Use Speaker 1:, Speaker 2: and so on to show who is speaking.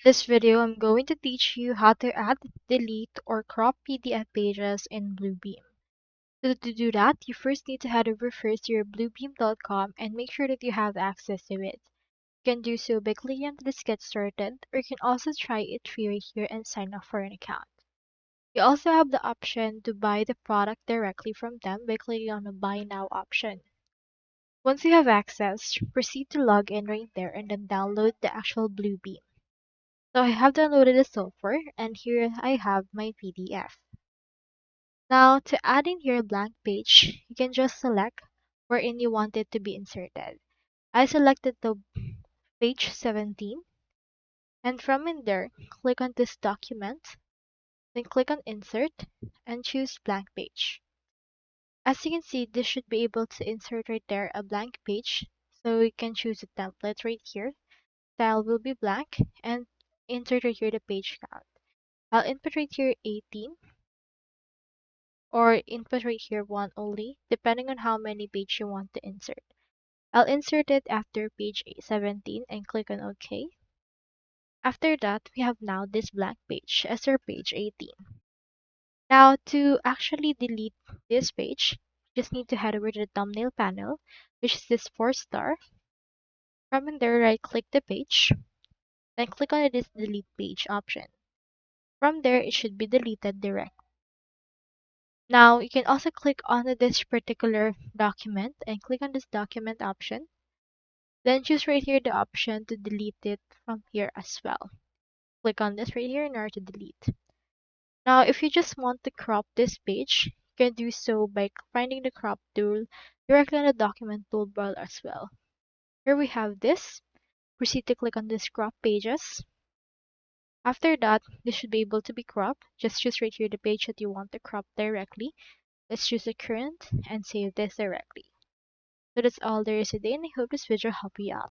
Speaker 1: This video, I'm going to teach you how to add, delete, or crop PDF pages in Bluebeam. To do that, you first need to head over first to your bluebeam.com and make sure that you have access to it. You can do so by clicking on this Get Started, or you can also try it free right here and sign up for an account. You also have the option to buy the product directly from them by clicking on the Buy Now option. Once you have access, proceed to log in right there and then download the actual Bluebeam. So I have downloaded the software and here I have my PDF. Now to add in here a blank page, you can just select wherein you want it to be inserted. I selected the page 17 and from in there, click on this document, then click on insert and choose blank page. As you can see, this should be able to insert right there a blank page. So we can choose a template right here. Style will be blank and insert right here the page count. I'll input right here 18 or input right here 1 only, depending on how many pages you want to insert. I'll insert it after page 17 and click on OK. After that, we have now this blank page as our page 18. Now to actually delete this page, you just need to head over to the thumbnail panel, which is this 4-star. From in there, right click the page, then click on this delete page option. From there, it should be deleted direct. Now, you can also click on this particular document and click on this document option. Then choose right here the option to delete it from here as well. Click on this right here in order to delete. Now, if you just want to crop this page, you can do so by finding the crop tool directly on the document toolbar as well. Here we have this. Proceed to click on this crop pages. After that, this should be able to be cropped. Just choose right here the page that you want to crop directly. Let's choose the current and save this directly. So that's all there is today, and I hope this video helped you out.